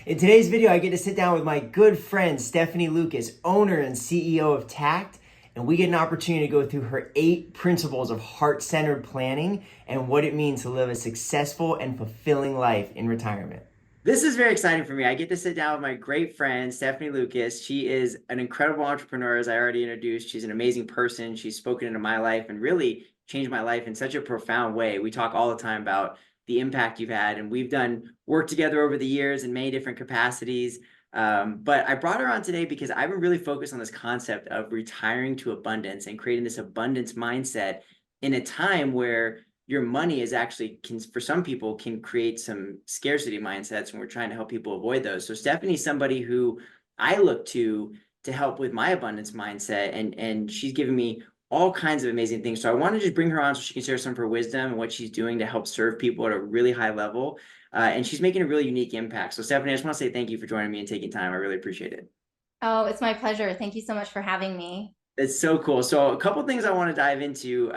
In today's video, I get to sit down with my good friend, Stephanie Lucas, owner and CEO of Tact, and we get an opportunity to go through her 8 principles of heart-centered planning and what it means to live a successful and fulfilling life in retirement. This is very exciting for me. I get to sit down with my great friend, Stephanie Lucas. She is an incredible entrepreneur, as I already introduced. She's an amazing person. She's spoken into my life and really changed my life in such a profound way. We talk all the time about the impact you've had, and we've done work together over the years in many different capacities. But I brought her on today because I've been really focused on this concept of retiring to abundance and creating this abundance mindset in a time where your money is actually for some people can create some scarcity mindsets, and we're trying to help people avoid those. So Stephanie's somebody who I look to help with my abundance mindset, and she's given me all kinds of amazing things. So I want to just bring her on so she can share some of her wisdom and what she's doing to help serve people at a really high level. And she's making a really unique impact. So Stephanie, I just want to say thank you for joining me and taking time. I really appreciate it. Oh, it's my pleasure. Thank you so much for having me. It's so cool. So a couple things I want to dive into.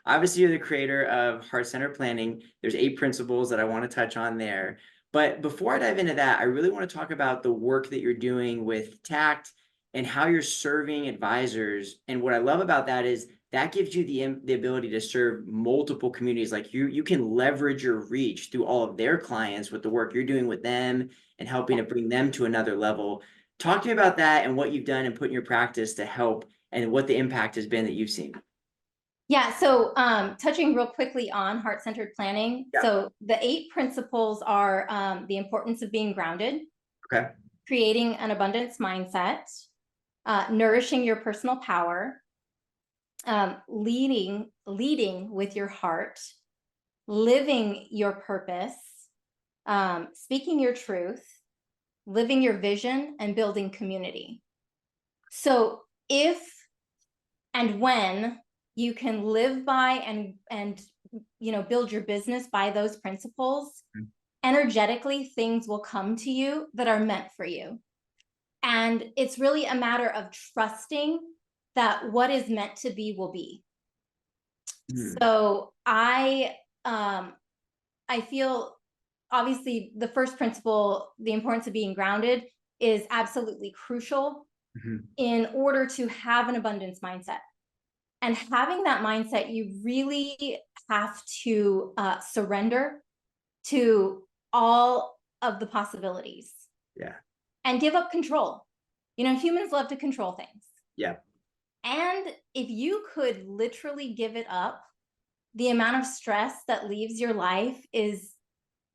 Obviously, you're the creator of Heart Center Planning. There's 8 principles that I want to touch on there. But before I dive into that, I really want to talk about the work that you're doing with Tact and how you're serving advisors. And what I love about that is that gives you the ability to serve multiple communities. Like you can leverage your reach through all of their clients with the work you're doing with them and helping to bring them to another level. Talk to me about that and what you've done and put in your practice to help and what the impact has been that you've seen. Yeah, so touching real quickly on heart-centered planning. Yeah. So the 8 principles are the importance of being grounded, Okay. creating an abundance mindset, nourishing your personal power, leading with your heart, living your purpose, speaking your truth, living your vision, and building community. So if and when you can live by and build your business by those principles, energetically things will come to you that are meant for you. And it's really a matter of trusting that what is meant to be will be. So I feel obviously the first principle, the importance of being grounded, is absolutely crucial in order to have an abundance mindset. And having that mindset, you really have to surrender to all of the possibilities. Yeah. And give up control. Humans love to control things. Yeah. And if you could literally give it up, the amount of stress that leaves your life is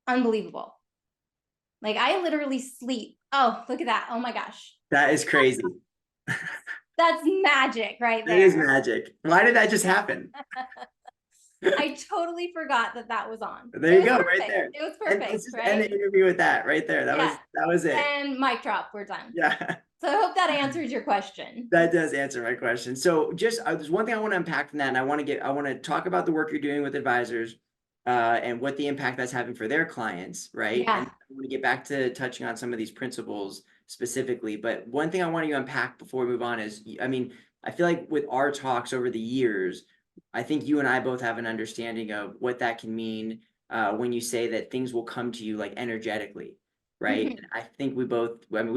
unbelievable. Like I literally sleep. Oh, look at that. Oh my gosh. That is crazy. That's magic right there. It is magic. Why did that just happen? I totally forgot that was on. There you go, right there. It was perfect. Let's just right? end the interview with that right there. That was it. And mic drop, we're done. Yeah. So I hope that answers your question. That does answer my question. So just there's one thing I want to unpack from that, and I want to talk about the work you're doing with advisors, and what the impact that's having for their clients, right? Yeah. And I want to get back to touching on some of these principles specifically. But one thing I want to unpack before we move on is, I mean, I feel like with our talks over the years, I think you and I both have an understanding of what that can mean when you say that things will come to you like energetically, right? And I think we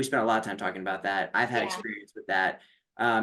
spent a lot of time talking about that. I've had experience with that.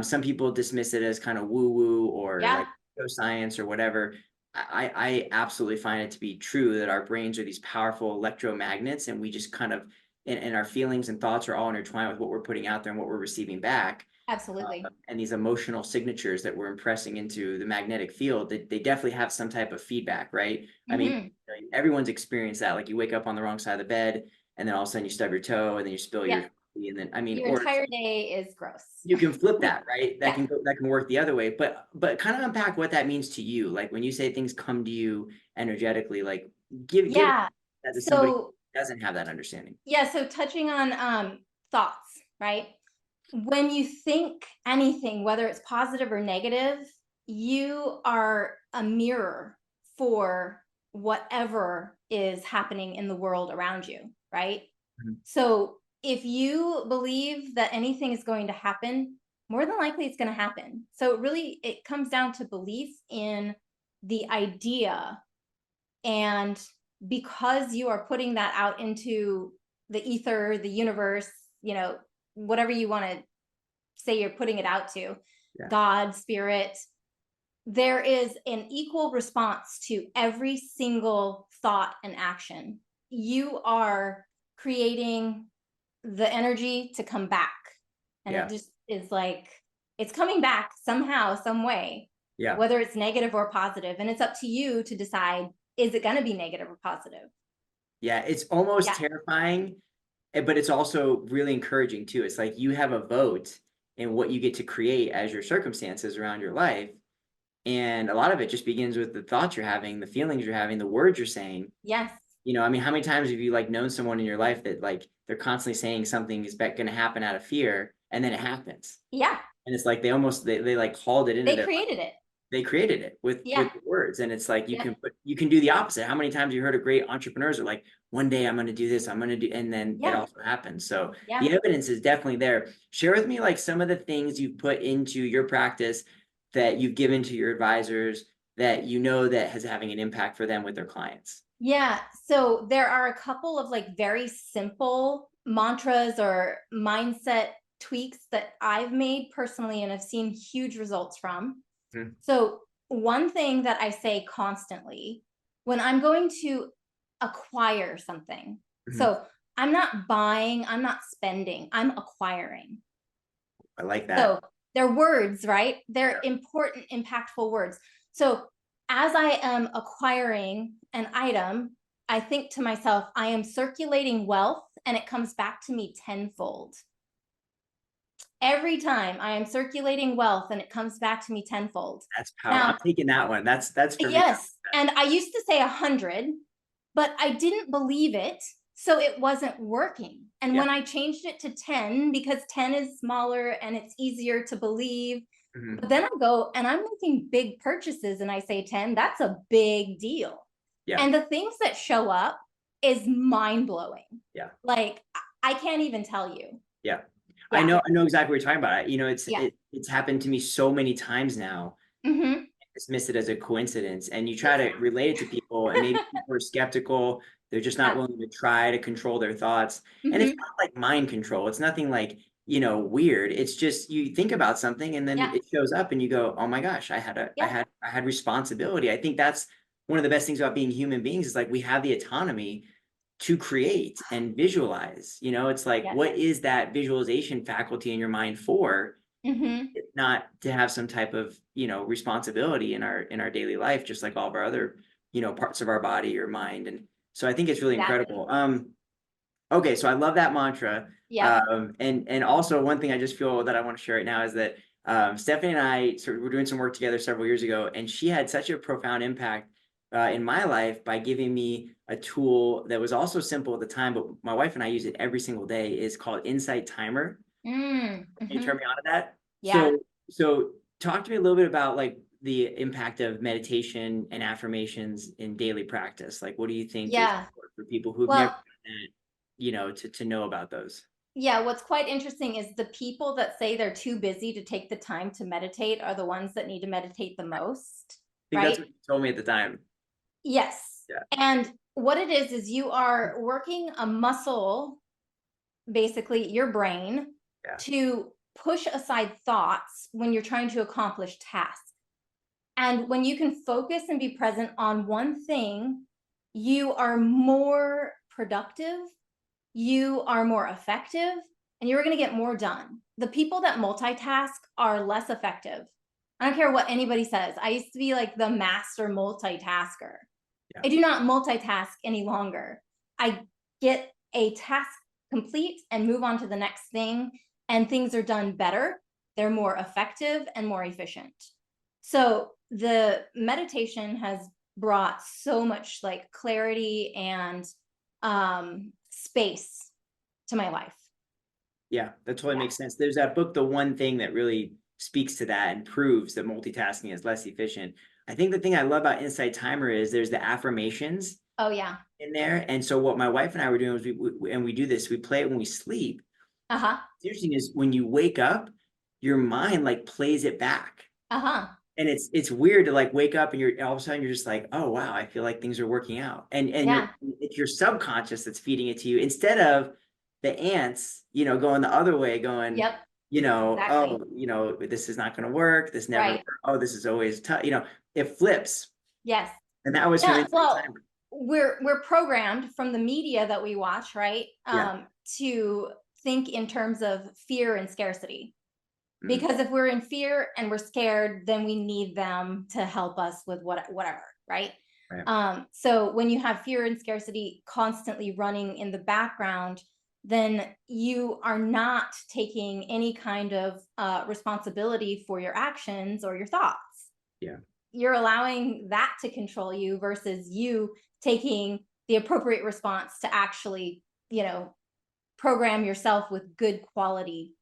Some people dismiss it as kind of woo-woo or like science or whatever. I absolutely find it to be true that our brains are these powerful electromagnets, and we just kind of, and our feelings and thoughts are all intertwined with what we're putting out there and what we're receiving back. Absolutely. And these emotional signatures that we're impressing into the magnetic field, they definitely have some type of feedback, right? I mean, everyone's experienced that. Like you wake up on the wrong side of the bed, and then all of a sudden you stub your toe, and then you spill your coffee, and then your entire day is gross. You can flip that, right? That can work the other way. But kind of unpack what that means to you. Like when you say things come to you energetically, like give that to somebody who doesn't have that understanding. Yeah. So touching on thoughts, right? When you think anything, whether it's positive or negative, you are a mirror for whatever is happening in the world around you, right? So if you believe that anything is going to happen, more than likely it's going to happen. So it comes down to belief in the idea. And because you are putting that out into the ether, the universe, whatever you want to say you're putting it out to, Yeah. God, spirit, there is an equal response to every single thought and action. You are creating the energy to come back. And Yeah. it just is like, it's coming back somehow, some way, Yeah. whether it's negative or positive. And it's up to you to decide, is it going to be negative or positive? Yeah. It's almost Yeah. terrifying, but it's also really encouraging too. It's like you have a vote in what you get to create as your circumstances around your life. And a lot of it just begins with the thoughts you're having, the feelings you're having, the words you're saying. Yes. I mean, how many times have you like known someone in your life that like they're constantly saying something is going to happen out of fear, and then it happens, Yeah. and it's like they like hauled it into They their created it. they created it with Yeah. words, and it's like you Yeah. you can do the opposite. How many times you heard of great entrepreneurs are like, one day I'm going to do this, I'm going to do, and then it Yeah. also happens. So Yeah. the evidence is definitely there. Share with me like some of the things you've put into your practice that you've given to your advisors that that has having an impact for them with their clients. Yeah. So there are a couple of like very simple mantras or mindset tweaks that I've made personally and have seen huge results from. Mhm. So one thing that I say constantly when I'm going to acquire something. Mhm. So I'm not buying, I'm not spending, I'm acquiring. I like that. So they're words, right? They're important, impactful words. So as I am acquiring an item, I think to myself, I am circulating wealth and it comes back to me tenfold. Every time I am circulating wealth and it comes back to me tenfold. That's powerful. Now, I'm taking that one. That's for me. yes. And I used to say 100, but I didn't believe it. So it wasn't working. And Yeah. when I changed it to 10, because 10 is smaller and it's easier to believe, Mhm. but then I go and I'm making big purchases and I say 10, that's a big deal. Yeah. And the things that show up is mind blowing. Yeah. Like I can't even tell you. Yeah. Yeah. I know exactly what you're talking about. Yeah. It's happened to me so many times now. Mm-hmm. Dismiss it as a coincidence, and you try to relate it to people, and maybe people are skeptical. They're just not Yeah. willing to try to control their thoughts. And it's Mm-hmm. not like mind control. It's nothing like, weird. It's just you think about something and then Yeah. it shows up and you go, oh my gosh, Yeah. I had responsibility. I think that's one of the best things about being human beings is like we have the autonomy to create and visualize. It's like, Yes. what is that visualization faculty in your mind for? Mm-hmm. Not to have some type of responsibility in our daily life, just like all of our other parts of our body or mind. And so I think it's really Exactly. incredible. Okay, so I love that mantra. Yeah. And also one thing I just feel that I want to share right now is that Stephanie and I were doing some work together several years ago, and she had such a profound impact in my life by giving me a tool that was also simple at the time, but my wife and I use it every single day. Is called Insight Timer. Can you turn me on to that? Yeah. So talk to me a little bit about like the impact of meditation and affirmations in daily practice. Like, what do you think is Yeah. important for people who've Well, never done that, to know about those? yeah, what's quite interesting is the people that say they're too busy to take the time to meditate are the ones that need to meditate the most, I think that's right? what you told me at the time. Yes. Yeah. And what it is you are working a muscle, basically your brain, Yeah. to push aside thoughts when you're trying to accomplish tasks. And when you can focus and be present on one thing, you are more productive, you are more effective, and you're going to get more done. The people that multitask are less effective. I don't care what anybody says. I used to be like the master multitasker. Yeah. I do not multitask any longer. I get a task complete and move on to the next thing, and things are done better. They're more effective and more efficient. So the meditation has brought so much like clarity and space to my life. Yeah, that totally makes sense. There's that book, The One Thing, that really speaks to that and proves that multitasking is less efficient. I think the thing I love about Insight Timer is there's the affirmations. Oh yeah. In there. And so what my wife and I were doing was we do this, we play it when we sleep. Uh-huh. What's interesting is when you wake up, your mind like plays it back. Uh-huh. And it's weird to like wake up and you're all of a sudden you're just like, oh wow, I feel like things are working out. And Yeah. it's your subconscious that's feeding it to you instead of the ants, going the other way, going, Yep, oh, exactly. this is not going to work. This never, Right. oh, this is always tough. It flips. Yes. And that was from Yeah. Inside Well, Timer. we're programmed from the media that we watch, right? Yeah. To think in terms of fear and scarcity. Mm, Because if we're in fear and we're scared, then we need them to help us with whatever, right? right. So when you have fear and scarcity constantly running in the background, then you are not taking any kind of responsibility for your actions or your thoughts. Yeah. You're allowing that to control you versus you taking the appropriate response to actually, program yourself with good quality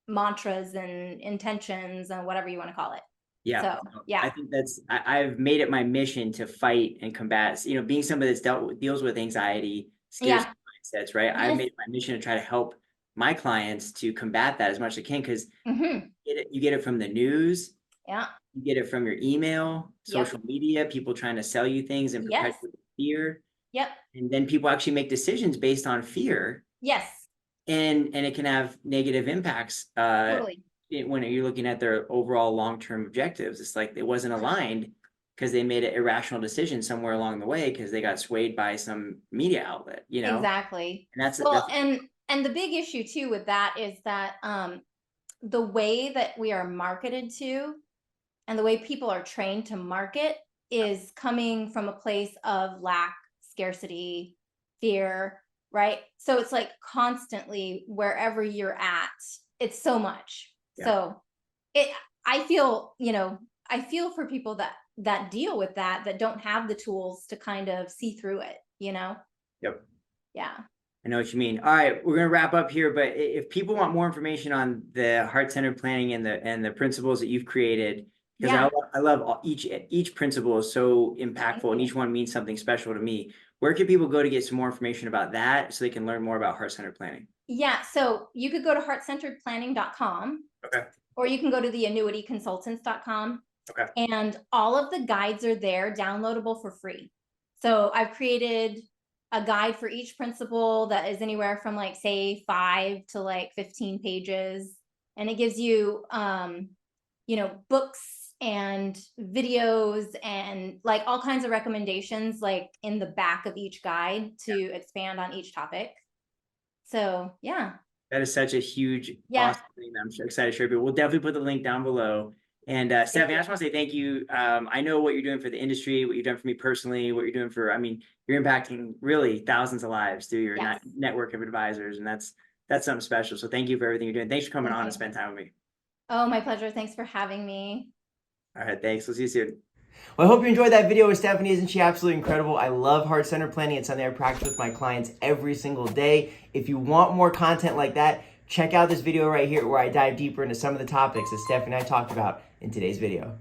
mantras and intentions and whatever you want to call it. Yeah. So, yeah. I think I've made it my mission to fight and combat, being somebody that's deals with anxiety, scarcity Yeah. mindsets, right? I've Yes. made it my mission to try to help my clients to combat that as much as I can, because you get it from the news, Yeah. you get it from your email, Yep. social media, people trying to sell you things and Yes. perpetuate fear. Yep. And then people actually make decisions based on fear, Yes. and it can have negative impacts Totally. when you're looking at their overall long-term objectives. It's like it wasn't aligned because they made an irrational decision somewhere along the way because they got swayed by some media outlet, Exactly. and that's Well, and the big issue too with that is that the way that we are marketed to and the way people are trained to market is coming from a place of lack, scarcity, fear, right? So it's like constantly wherever you're at, it's so much. yeah. So it I feel, I feel for people that deal with that don't have the tools to kind of see through it. Yep. Yeah. I know what you mean. All right, we're gonna wrap up here, but if people want more information on the heart-centered planning and the principles that you've created, because Yeah. I love each principle is so impactful and each one means something special to me. Where can people go to get some more information about that so they can learn more about heart-centered planning? Yeah. So you could go to heartcenteredplanning.com. Okay. Or you can go to theannuityconsultants.com. Okay. And all of the guides are there, downloadable for free. So I've created a guide for each principle that is anywhere from like say 5 to like 15 pages. And it gives you books and videos and like all kinds of recommendations like in the back of each guide to expand on each topic. So yeah. That is such a huge, Yeah. awesome thing that I'm so excited to share. But we'll definitely put the link down below. And Stephanie, I just want to say thank you. I know what you're doing for the industry, what you've done for me personally, what you're doing for, you're impacting really thousands of lives through your Yes. network of advisors. And that's something special. So thank you for everything you're doing. Thanks for coming Thank on you. and spend time with me. Oh, my pleasure. Thanks for having me. All right. Thanks. We'll see you soon. Well, I hope you enjoyed that video with Stephanie. Isn't she absolutely incredible? I love heart-centered planning. It's something I practice with my clients every single day. If you want more content like that, check out this video right here where I dive deeper into some of the topics that Stephanie and I talked about in today's video.